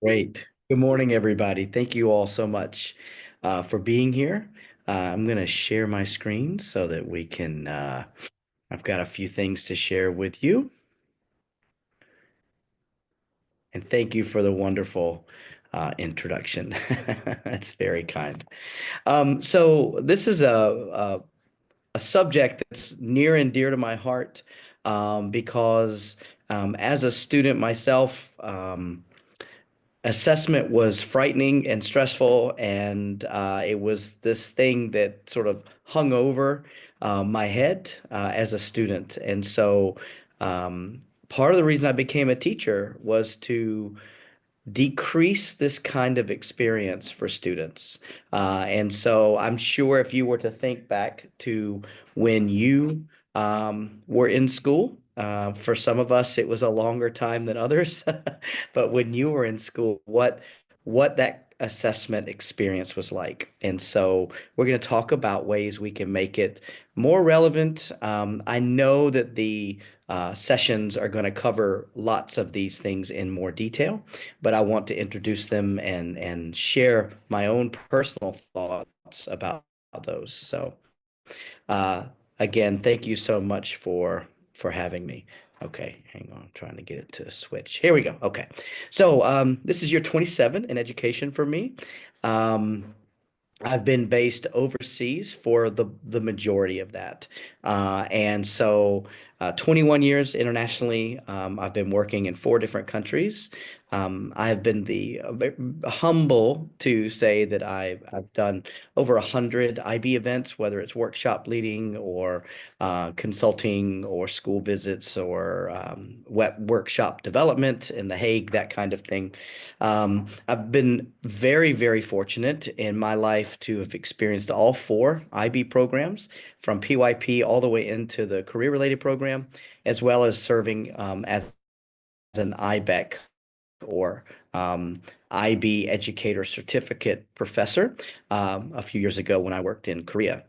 Great. Good morning, everybody. Thank you all so much for being here. I'm going to share my screen so that we can, I've got a few things to share with you. And thank you for the wonderful introduction. That's very kind. So this is a subject that's near and dear to my heart because as a student myself, assessment was frightening and stressful, and it was this thing that sort of hung over my head as a student. And so part of the reason I became a teacher was to decrease this kind of experience for students. And so I'm sure if you were to think back to when you were in school, for some of us it was a longer time than others, but when you were in school, what that assessment experience was like. And so we're going to talk about ways we can make it more relevant. I know that the sessions are going to cover lots of these things in more detail, but I want to introduce them and share my own personal thoughts about those. So, uh, again, thank you so much for having me. Okay, hang on, I'm trying to get it to switch. Here we go. Okay, so this is year 27 in education for me. Um, I've been based overseas for the majority of that. And so 21 years internationally. I've been working in four different countries. I've been humble to say that I've done over 100 IB events, whether it's workshop leading or consulting or school visits or workshop development in The Hague, that kind of thing. I've been very, very fortunate in my life to have experienced all four IB programs, from PYP all the way into the career-related program, as well as serving as an IBEC or IB Educator Certificate Professor a few years ago when I worked in Korea.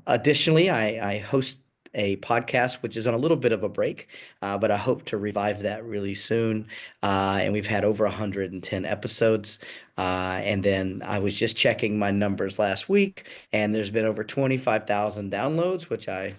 Additionally, I host a podcast, which is on a little bit of a break, but I hope to revive that really soon. And we've had over 110 episodes. And then I was just checking my numbers last week, and there's been over 25,000 downloads, which I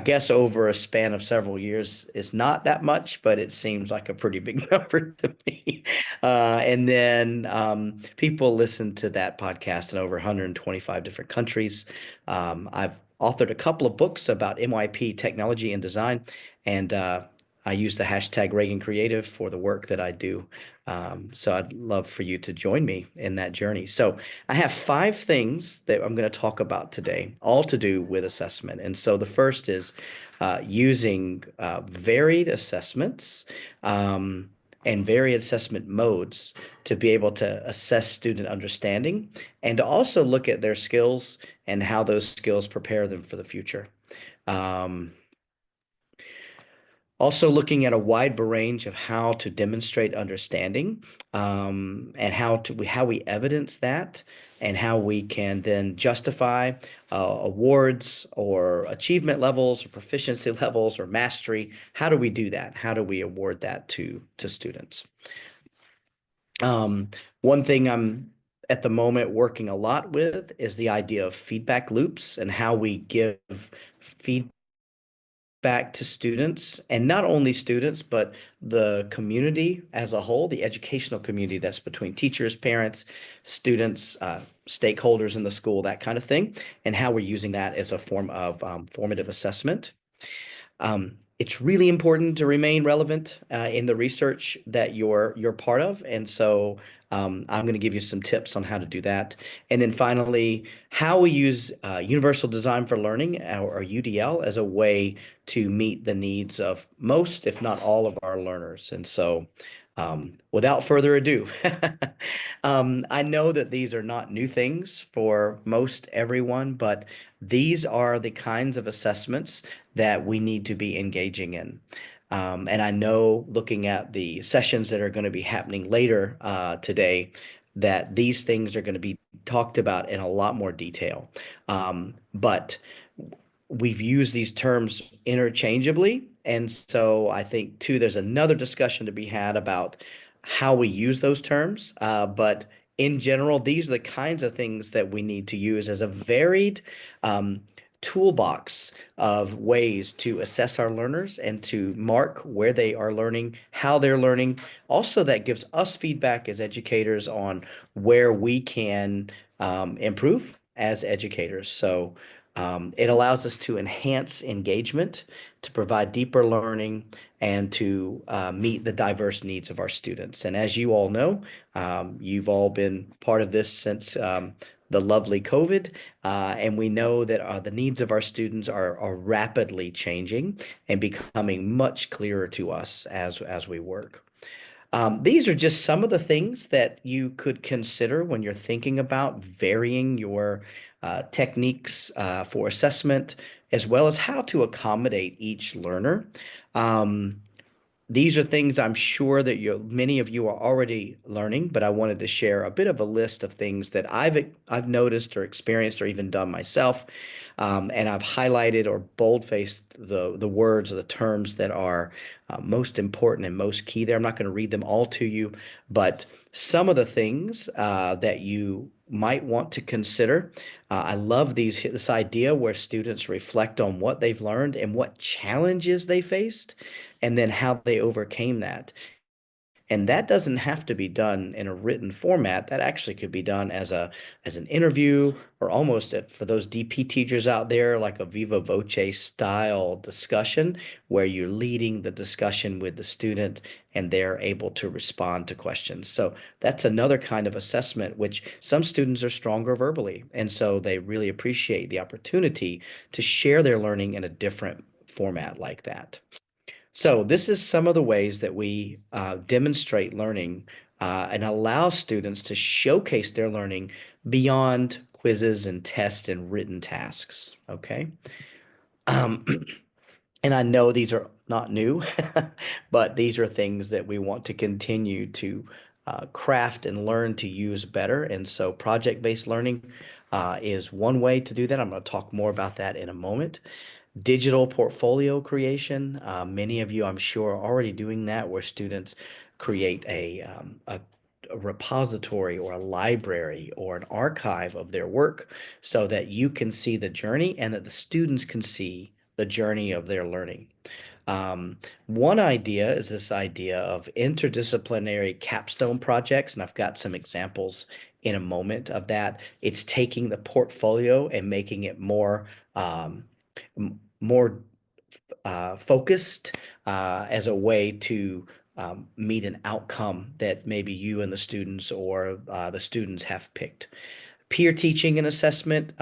guess over a span of several years is not that much, but it seems like a pretty big number to me. And then people listen to that podcast in over 125 different countries. I've authored a couple of books about MYP technology and design, and I use the hashtag Reagan Creative for the work that I do. So I'd love for you to join me in that journey. So I have five things that I'm going to talk about today, all to do with assessment. And so the first is using varied assessments and varied assessment modes to be able to assess student understanding and to also look at their skills and how those skills prepare them for the future. Um, Also looking at a wide range of how to demonstrate understanding, and how we evidence that, and how we can then justify awards or achievement levels or proficiency levels or mastery. How do we do that? How do we award that to students? Um, One thing I'm at the moment working a lot with is the idea of feedback loops and how we give feedback to students, and not only students, but the community as a whole, the educational community that's between teachers, parents, students, stakeholders in the school, that kind of thing, and how we're using that as a form of formative assessment. It's really important to remain relevant in the research that you're part of, and so I'm going to give you some tips on how to do that. And then finally, how we use Universal Design for Learning, or UDL, as a way to meet the needs of most, if not all, of our learners. And so, without further ado, I know that these are not new things for most everyone, but these are the kinds of assessments that we need to be engaging in. And I know, looking at the sessions that are going to be happening later today, that these things are going to be talked about in a lot more detail. But we've used these terms interchangeably. And so I think, too, there's another discussion to be had about how we use those terms, but in general, these are the kinds of things that we need to use as a varied um, toolbox of ways to assess our learners and to mark where they are learning, how they're learning. Also, that gives us feedback as educators on where we can improve as educators. So it allows us to enhance engagement, to provide deeper learning, and to meet the diverse needs of our students. And as you all know, you've all been part of this since the lovely COVID, and we know that the needs of our students are rapidly changing and becoming much clearer to us as we work. These are just some of the things that you could consider when you're thinking about varying your techniques for assessment, as well as how to accommodate each learner. Um, these are things I'm sure that many of you are already learning, but I wanted to share a bit of a list of things that I've noticed or experienced or even done myself. And I've highlighted or bold-faced the words or the terms that are most important and most key there. I'm not going to read them all to you, but some of the things that you might want to consider. I love this idea where students reflect on what they've learned and what challenges they faced, and then how they overcame that. And that doesn't have to be done in a written format. That actually could be done as an interview, or almost for those DP teachers out there, like a viva voce style discussion where you're leading the discussion with the student and they're able to respond to questions. So that's another kind of assessment, which some students are stronger verbally. And so they really appreciate the opportunity to share their learning in a different format like that. So this is some of the ways that we demonstrate learning and allow students to showcase their learning beyond quizzes and tests and written tasks. Okay. Um, and I know these are not new, but these are things that we want to continue to craft and learn to use better. And so project-based learning is one way to do that. I'm going to talk more about that in a moment. Digital portfolio creation. Many of you, I'm sure, are already doing that, where students create a repository or a library or an archive of their work so that you can see the journey and that the students can see the journey of their learning. One idea is this idea of interdisciplinary capstone projects, and I've got some examples in a moment of that. It's taking the portfolio and making it um, more focused as a way to meet an outcome that maybe you and the students or the students have picked. Peer teaching and assessment.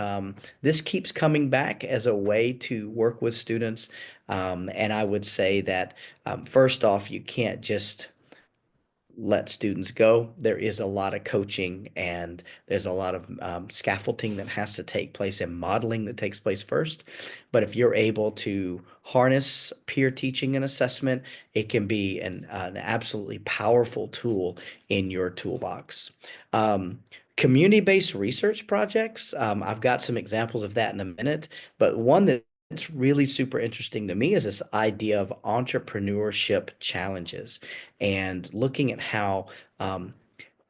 This keeps coming back as a way to work with students. And I would say that first off, you can't just let students go. There is a lot of coaching and there's a lot of scaffolding that has to take place and modeling that takes place first. But if you're able to harness peer teaching and assessment, it can be an absolutely powerful tool in your toolbox. Community-based research projects, I've got some examples of that in a minute, but one that's really super interesting to me is this idea of entrepreneurship challenges and looking at how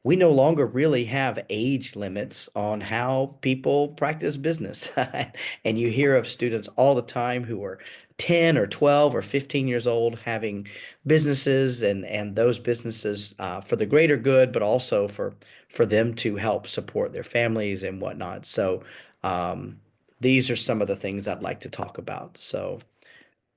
we no longer really have age limits on how people practice business. And you hear of students all the time who are 10 or 12 or 15 years old having businesses, and those businesses for the greater good, but also for them to help support their families and whatnot. So these are some of the things I'd like to talk about. So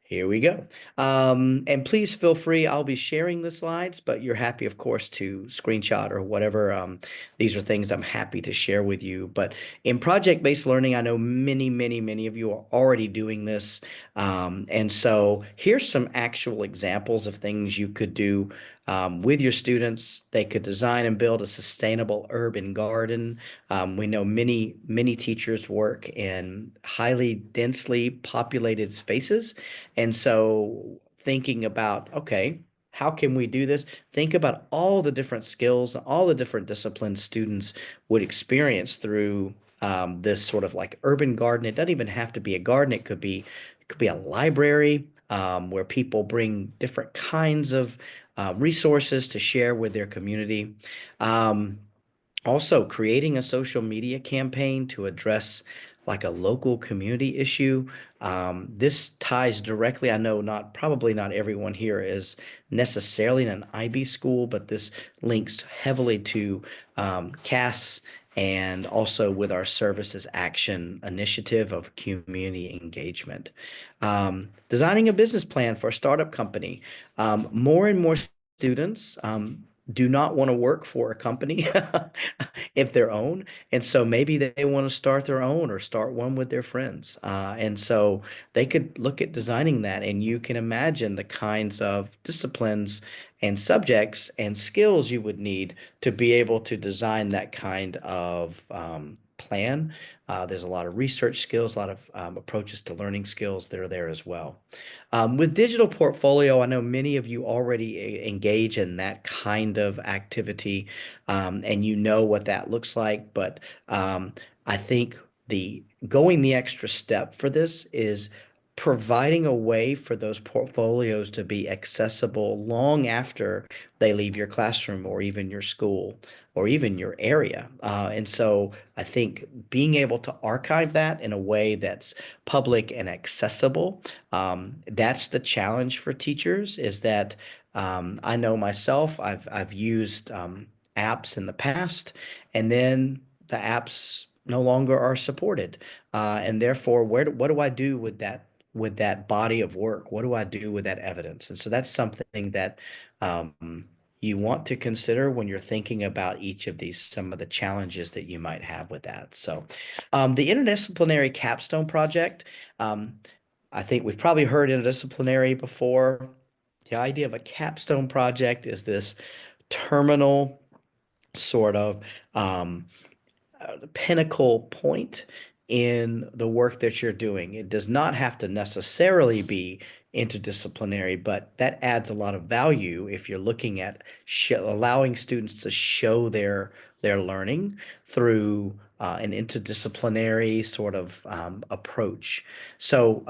here we go. And please feel free. I'll be sharing the slides, but you're happy, of course, to screenshot or whatever. These are things I'm happy to share with you. But in project-based learning, I know many of you are already doing this. And so here's some actual examples of things you could do with your students. They could design and build a sustainable urban garden. We know many teachers work in highly densely populated spaces. And so thinking about, okay, how can we do this? Think about all the different skills, all the different disciplines students would experience through this sort of like urban garden. It doesn't even have to be a garden. It could be a library where people bring different kinds of resources to share with their community. Um, Also, creating a social media campaign to address like a local community issue. This ties directly. I know not probably not everyone here is necessarily in an IB school, but this links heavily to CAS and also with our Services Action initiative of community engagement. Designing a business plan for a startup company. More and more students do not want to work for a company if their own. And so maybe they want to start their own or start one with their friends. And so they could look at designing that, and you can imagine the kinds of disciplines and subjects and skills you would need to be able to design that kind of plan. There's a lot of research skills, a lot of approaches to learning skills that are there as well. With digital portfolio, I know many of you already engage in that kind of activity, and you know what that looks like. But I think the going the extra step for this is providing a way for those portfolios to be accessible long after they leave your classroom or even your school or even your area. And so I think being able to archive that in a way that's public and accessible, that's the challenge for teachers, is that I know myself, I've used apps in the past, and then the apps no longer are supported. And therefore, what do I do with that body of work? What do I do with that evidence? And so that's something that you want to consider when you're thinking about each of these, some of the challenges that you might have with that. So the interdisciplinary capstone project, um, I think we've probably heard interdisciplinary before. The idea of a capstone project is this terminal sort of pinnacle point in the work that you're doing. It does not have to necessarily be interdisciplinary, but that adds a lot of value if you're looking at allowing students to show their learning through an interdisciplinary sort of approach. So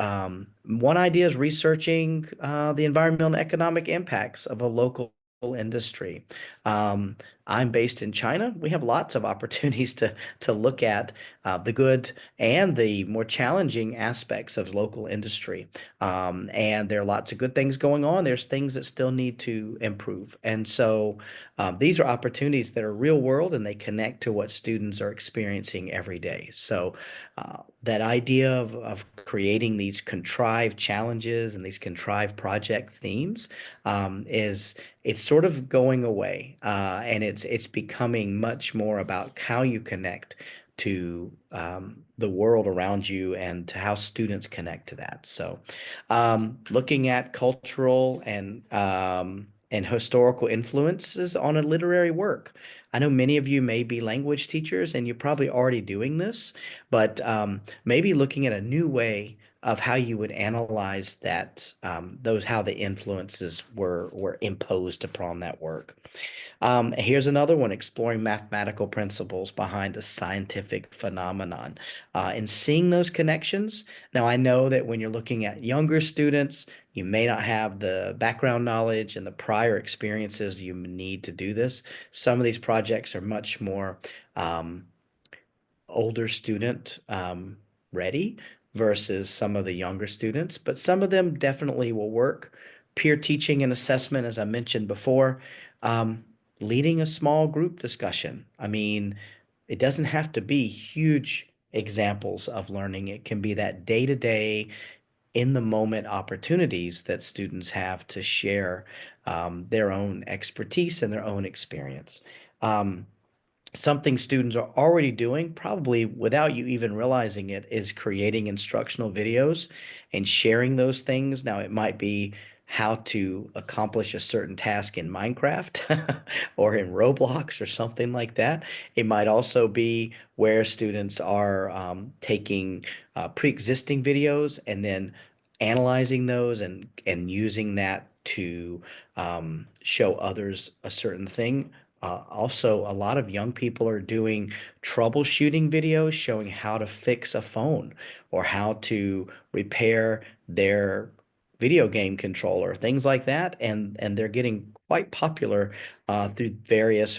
one idea is researching the environmental and economic impacts of a local industry. Um, I'm based in China. We have lots of opportunities to look at the good and the more challenging aspects of local industry. And there are lots of good things going on. There's things that still need to improve. And so these are opportunities that are real world and they connect to what students are experiencing every day. So that idea of creating these contrived challenges and these contrived project themes is it's sort of going away, and it's becoming much more about how you connect to the world around you and to how students connect to that. So, looking at cultural and historical influences on a literary work. I know many of you may be language teachers and you're probably already doing this, but maybe looking at a new way of how you would analyze that those how the influences were imposed upon that work. Here's another one, exploring mathematical principles behind a scientific phenomenon and seeing those connections. Now, I know that when you're looking at younger students, you may not have the background knowledge and the prior experiences you need to do this. Some of these projects are much more um, older student ready versus some of the younger students, but some of them definitely will work. Peer teaching and assessment, as I mentioned before, um, leading a small group discussion. I mean, it doesn't have to be huge examples of learning. It can be that day-to-day, in the moment opportunities that students have to share their own expertise and their own experience. Um, Something students are already doing, probably without you even realizing it, is creating instructional videos and sharing those things. Now, it might be how to accomplish a certain task in Minecraft or in Roblox or something like that. It might also be where students are taking pre-existing videos and then analyzing those and using that to show others a certain thing. Also, a lot of young people are doing troubleshooting videos showing how to fix a phone or how to repair their video game controller, things like that. And they're getting quite popular through various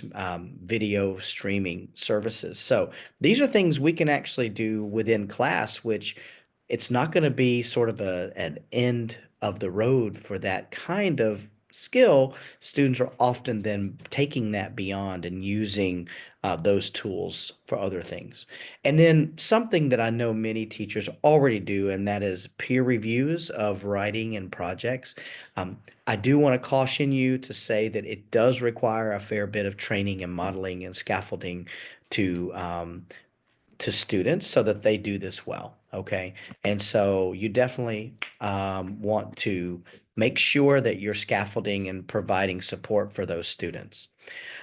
video streaming services. So these are things we can actually do within class, which it's not going to be sort of an end of the road for that kind of skill. Students are often then taking that beyond and using those tools for other things. And then something that I know many teachers already do, and that is peer reviews of writing and projects. Um, I do want to caution you to say that it does require a fair bit of training and modeling and scaffolding to to students so that they do this well. Okay. And so you definitely want to make sure that you're scaffolding and providing support for those students.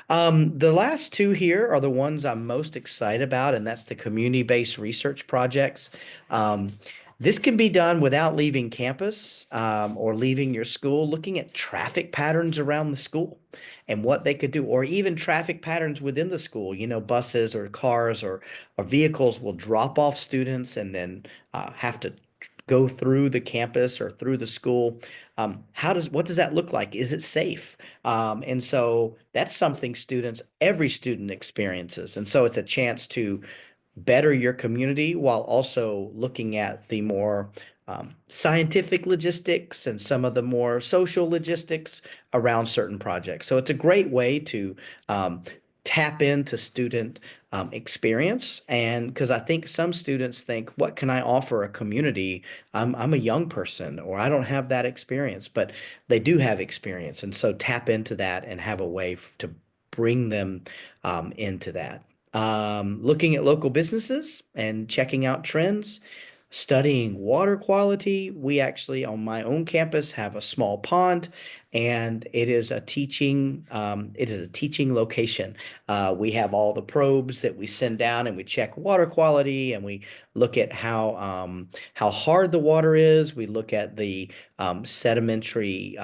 The last two here are the ones I'm most excited about, and that's the community-based research projects. Um, this can be done without leaving campus or leaving your school, looking at traffic patterns around the school and what they could do, or even traffic patterns within the school. You know, buses or cars or vehicles will drop off students and then have to go through the campus or through the school. What does that look like? Is it safe? And so that's something every student experiences. And so it's a chance to better your community while also looking at the more scientific logistics and some of the more social logistics around certain projects. So it's a great way to um, tap into student experience. And because I think some students think, what can I offer a community? I'm a young person or I don't have that experience, but they do have experience. And so tap into that and have a way to bring them into that. Looking at local businesses and checking out trends, studying water quality. We actually, on my own campus, have a small pond, and it is a teaching location. We have all the probes that we send down, and we check water quality, and we look at how hard the water is. We look at the sedimentary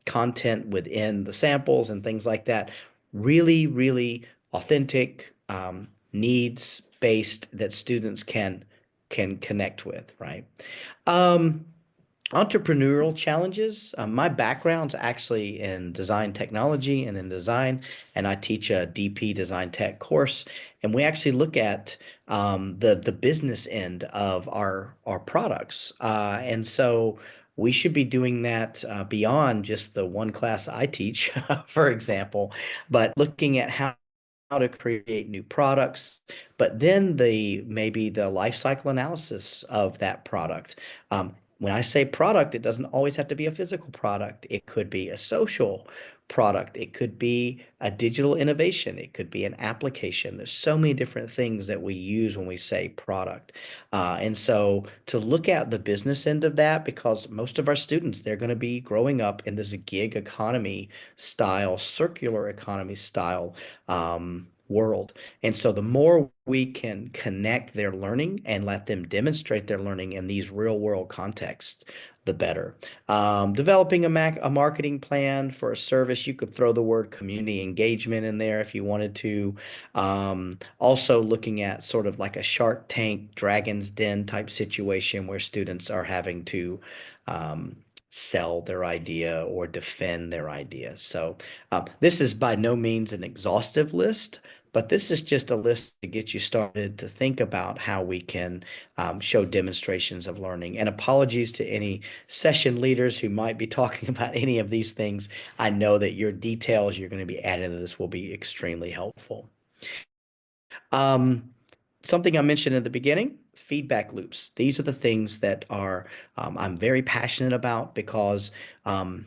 content within the samples and things like that. Really, really authentic, needs based that students can connect with, right? Um, Entrepreneurial challenges. My background's actually in design technology and in design, and I teach a DP design tech course, and we actually look at the business end of our products, and so we should be doing that beyond just the one class I teach, for example, but looking at how to create new products, but then maybe the life cycle analysis of that product. When I say product, it doesn't always have to be a physical product. It could be a social product. It could be a digital innovation. It could be an application. There's so many different things that we use when we say product. And so to look at the business end of that, because most of our students, they're going to be growing up in this gig economy style, circular economy style world. And so the more we can connect their learning and let them demonstrate their learning in these real world contexts, the better. Developing a marketing plan for a service, you could throw the word community engagement in there if you wanted to. Also looking at sort of like a Shark Tank, Dragon's Den type situation where students are having to um, sell their idea or defend their idea. So this is by no means an exhaustive list, but this is just a list to get you started to think about how we can show demonstrations of learning. And apologies to any session leaders who might be talking about any of these things. I know that your details you're going to be adding to this will be extremely helpful. Um, Something I mentioned in the beginning, feedback loops. These are the things that are I'm very passionate about because um,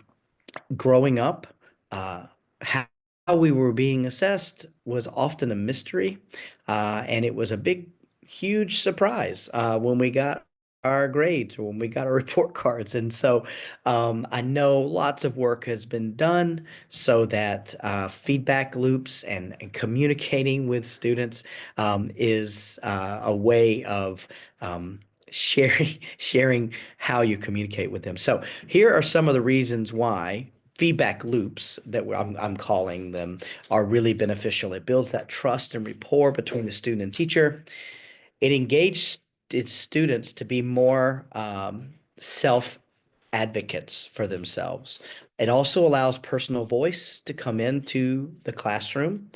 growing up, how we were being assessed was often a mystery, and it was a huge surprise when we got our grades or when we got our report cards. And so I know lots of work has been done so that feedback loops and communicating with students is a way of sharing how you communicate with them. So here are some of the reasons why feedback loops that I'm calling them are really beneficial. It builds that trust and rapport between the student and teacher. It engages its students to be more self advocates for themselves. It also allows personal voice to come into the classroom.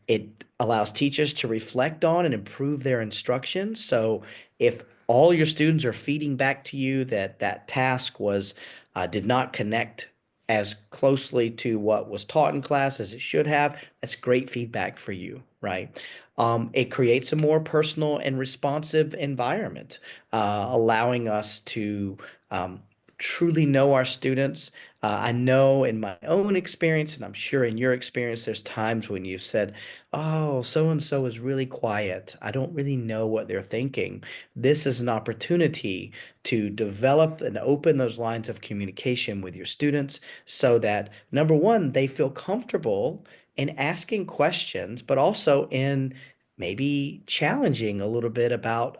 It allows teachers to reflect on and improve their instruction. So if all your students are feeding back to you that that task was did not connect as closely to what was taught in class as it should have, that's great feedback for you, right? It creates a more personal and responsive environment, allowing us to um, truly know our students. I know in my own experience, and I'm sure in your experience, there's times when you've said, "Oh, so and so is really quiet. I don't really know what they're thinking." This is an opportunity to develop and open those lines of communication with your students so that, number one, they feel comfortable in asking questions, but also in maybe challenging a little bit about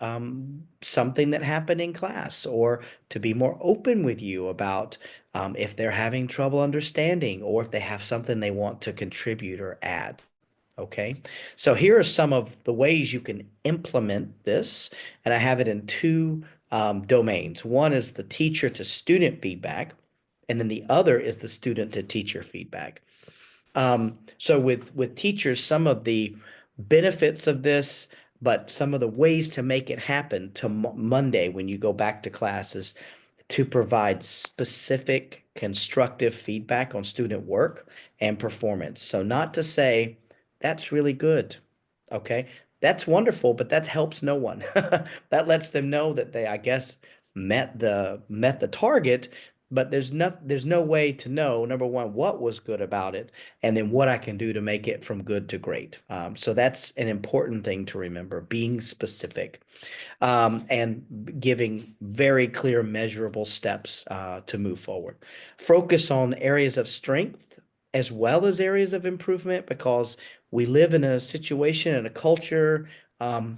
something that happened in class, or to be more open with you about if they're having trouble understanding or if they have something they want to contribute or add. Okay, so here are some of the ways you can implement this, and I have it in two domains. One is the teacher to student feedback, and then the other is the student to teacher feedback. So with teachers, some of the benefits of this, but some of the ways to make it happen to Monday when you go back to classes, to provide specific constructive feedback on student work and performance. So not to say that's really good. Okay. That's wonderful, but that helps no one. That lets them know that they, I guess, met the target, but there's no way to know, number one, what was good about it, and then what I can do to make it from good to great. So that's an important thing to remember, being specific, and giving very clear, measurable steps to move forward. Focus on areas of strength as well as areas of improvement, because we live in a situation and a culture, um,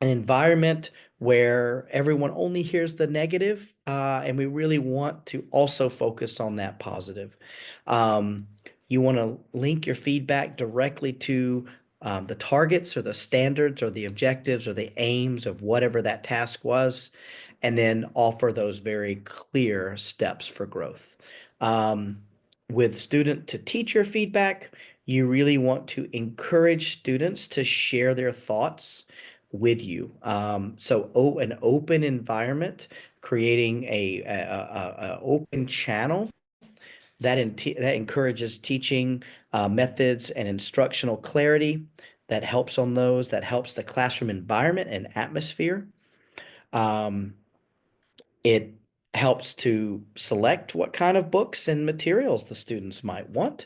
an environment where everyone only hears the negative, and we really want to also focus on that positive. Um, you want to link your feedback directly to the targets or the standards or the objectives or the aims of whatever that task was, and then offer those very clear steps for growth. Um, with student to teacher feedback, you really want to encourage students to share their thoughts with you. So an open environment, creating a open channel that encourages teaching methods and instructional clarity. That helps on those. That helps the classroom environment and atmosphere. Um, it helps to select what kind of books and materials the students might want.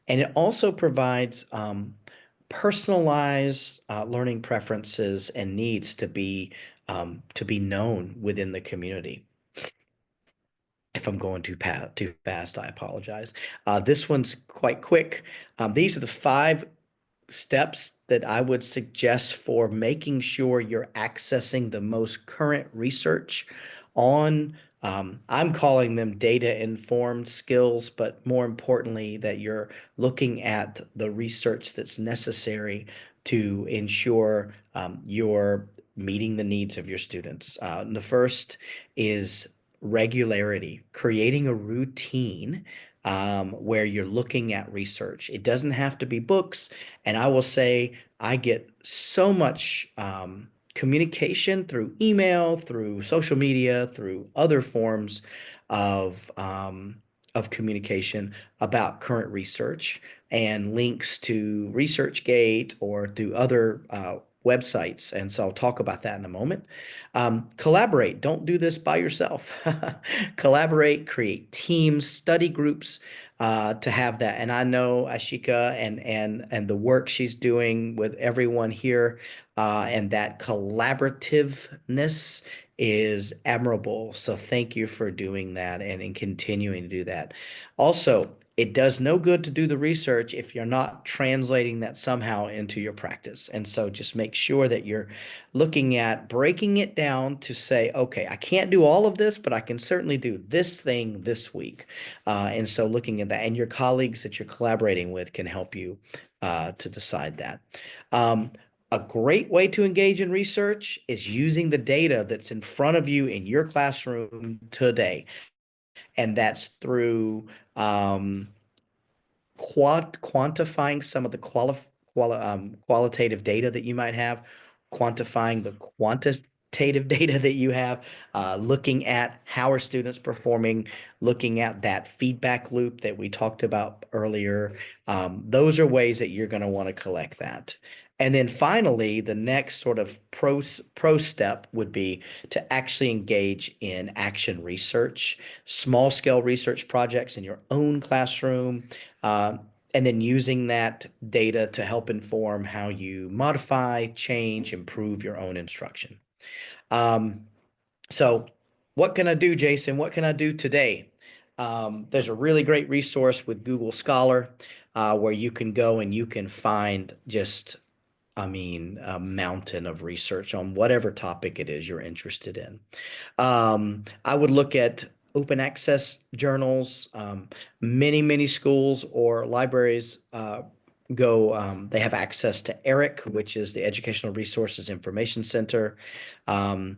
And it also provides personalized learning preferences and needs to be known within the community. If I'm going too fast, I apologize. This one's quite quick. These are the 5 steps that I would suggest for making sure you're accessing the most current research on, I'm calling them data-informed skills, but more importantly, that you're looking at the research that's necessary to ensure you're meeting the needs of your students. The first is regularity, creating a routine where you're looking at research. It doesn't have to be books. And I will say, I get so much communication through email, through social media, through other forms of communication about current research and links to ResearchGate or through other websites. And so I'll talk about that in a moment. Collaborate. Don't do this by yourself. Collaborate, create teams, study groups to have that. And I know Ashika and the work she's doing with everyone here, and that collaborativeness is admirable. So thank you for doing that and in continuing to do that. Also, it does no good to do the research if you're not translating that somehow into your practice. And so just make sure that you're looking at breaking it down to say, okay, I can't do all of this, but I can certainly do this thing this week. And so looking at that, and your colleagues that you're collaborating with can help you to decide that. Um, a great way to engage in research is using the data that's in front of you in your classroom today. And that's through quantifying some of the qualitative data that you might have, quantifying the quantitative data that you have, looking at how are students performing, looking at that feedback loop that we talked about earlier. Those are ways that you're going to want to collect that. And then finally, the next sort of pro step would be to actually engage in action research, small scale research projects in your own classroom, uh, and then using that data to help inform how you modify, change, improve your own instruction. Um, so, what can I do, Jason? What can I do today? There's a really great resource with Google Scholar where you can go and you can find just, I mean, a mountain of research on whatever topic it is you're interested in. I would look at open access journals. Many schools or libraries they have access to ERIC, which is the Educational Resources Information Center. Um,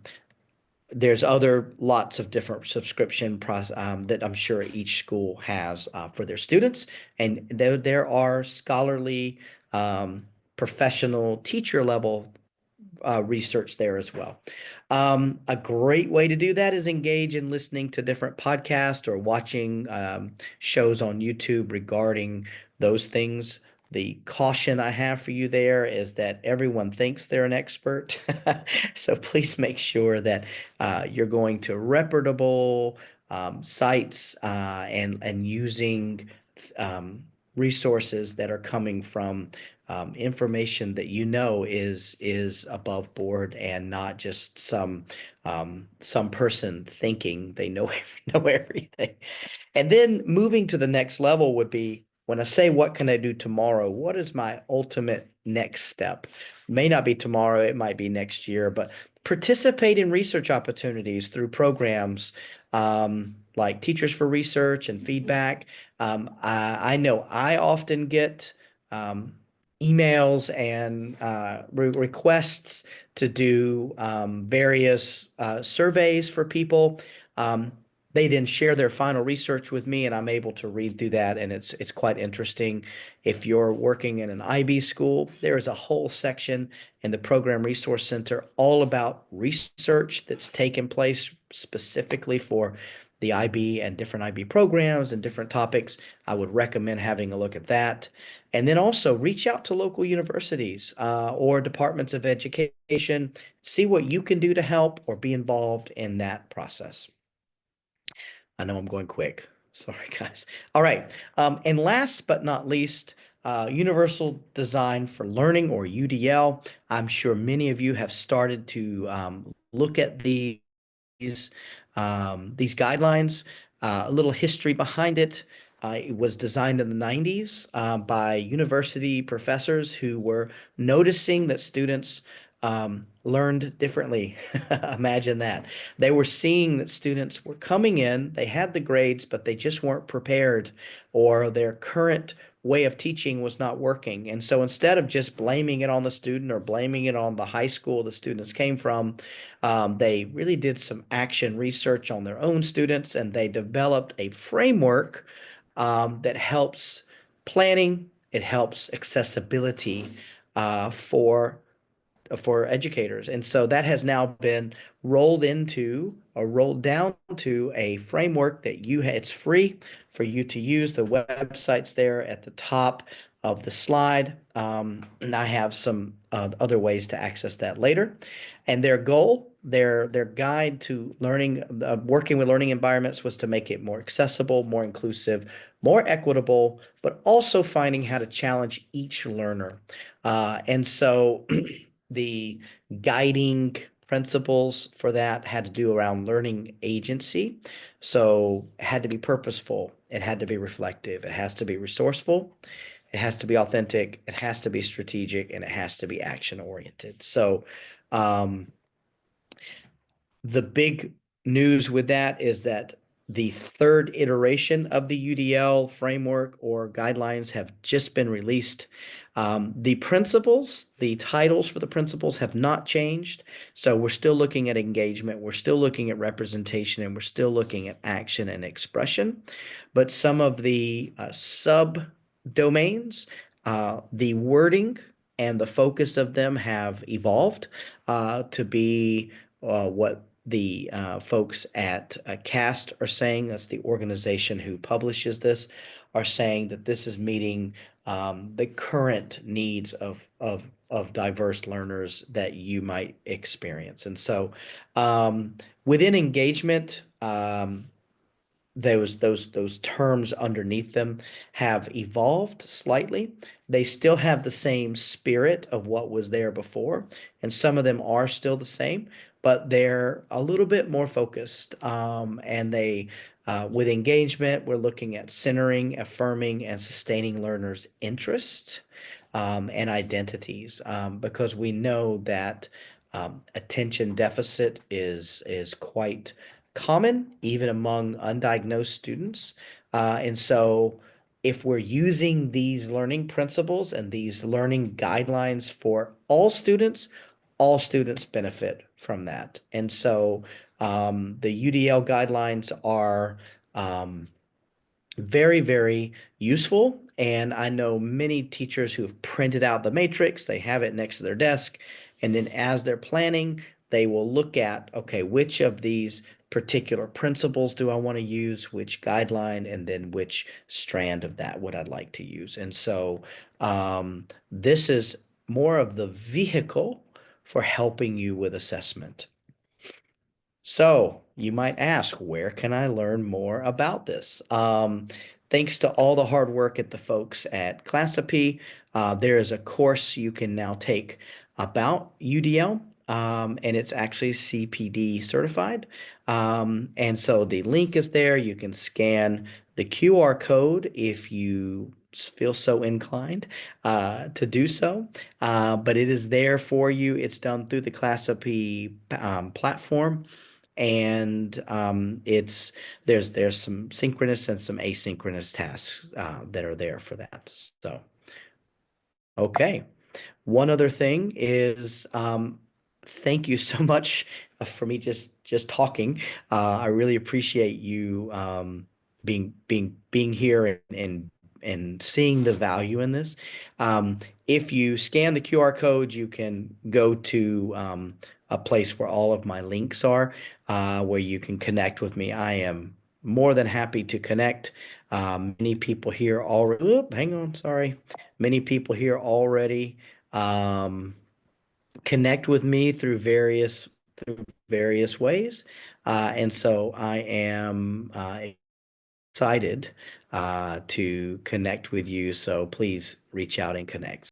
there's other lots of different subscription that I'm sure each school has for their students. And there are scholarly, professional teacher level research there as well. A great way to do that is engage in listening to different podcasts or watching shows on YouTube regarding those things. The caution I have for you there is that everyone thinks they're an expert. So please make sure that you're going to reputable sites and using um, resources that are coming from information that you know is above board and not just some person thinking they know know everything. And then moving to the next level would be when I say what can I do tomorrow, what is my ultimate next step? May not be tomorrow, it might be next year, but participate in research opportunities through programs like Teachers for Research and feedback. I know I often get emails and requests to do various surveys for people. Um, they then share their final research with me, and I'm able to read through that, and it's quite interesting. If you're working in an IB school, there is a whole section in the Program Resource Center all about research that's taken place specifically for the IB and different IB programs and different topics. I would recommend having a look at that. And then also reach out to local universities or departments of education, see what you can do to help or be involved in that process. I know I'm going quick. Sorry, guys. All right. And last but not least, Universal Design for Learning, or UDL. I'm sure many of you have started to look at these guidelines. A little history behind it. It was designed in the 90s by university professors who were noticing that students learned differently. Imagine that. They were seeing that students were coming in, they had the grades, but they just weren't prepared, or their current way of teaching was not working. And so instead of just blaming it on the student or blaming it on the high school the students came from, they really did some action research on their own students, and they developed a framework that helps planning, it helps accessibility for educators. And so that has now been rolled into or rolled down to a framework that it's free for you to use. The website's there at the top of the slide. And I have some other ways to access that later. And their goal, their guide to learning, working with learning environments was to make it more accessible, more inclusive, more equitable, but also finding how to challenge each learner. And so the guiding principles for that had to do around learning agency. So it had to be purposeful, it had to be reflective, it has to be resourceful, it has to be authentic, it has to be strategic, and it has to be action oriented. So um, the big news with that is that the third iteration of the UDL framework or guidelines have just been released. The principles, the titles for the principles have not changed. So we're still looking at engagement, we're still looking at representation, and we're still looking at action and expression. But some of the subdomains, the wording and the focus of them have evolved to be what the folks at CAST are saying. That's the organization who publishes this, are saying that this is meeting the current needs of diverse learners that you might experience. And so within engagement, those terms underneath them have evolved slightly. They still have the same spirit of what was there before, and some of them are still the same, but they're a little bit more focused. And they, with engagement, we're looking at centering, affirming, and sustaining learners' interest and identities, because we know that attention deficit is quite common even among undiagnosed students. And so if we're using these learning principles and these learning guidelines for all students benefit from that. And so the UDL guidelines are very, very useful. And I know many teachers who've printed out the matrix, they have it next to their desk. And then as they're planning, they will look at, okay, which of these particular principles do I want to use, which guideline, and then which strand of that would I like to use. And so this is more of the vehicle for helping you with assessment. So you might ask, where can I learn more about this? Thanks to all the hard work at the folks at Classipy, there is a course you can now take about UDL, and it's actually CPD certified. And so the link is there. You can scan the QR code if you feel so inclined to do so. But it is there for you. It's done through the Classipy platform, and there's some synchronous and some asynchronous tasks that are there for that. So, okay. One other thing is, thank you so much for me just talking. I really appreciate you being here and seeing the value in this. If you scan the QR code, you can go to a place where all of my links are, where you can connect with me. I am more than happy to connect. Many people here already. Oop, hang on, sorry. Many people here already um, connect with me through various ways, and so I am excited to connect with you. So please reach out and connect.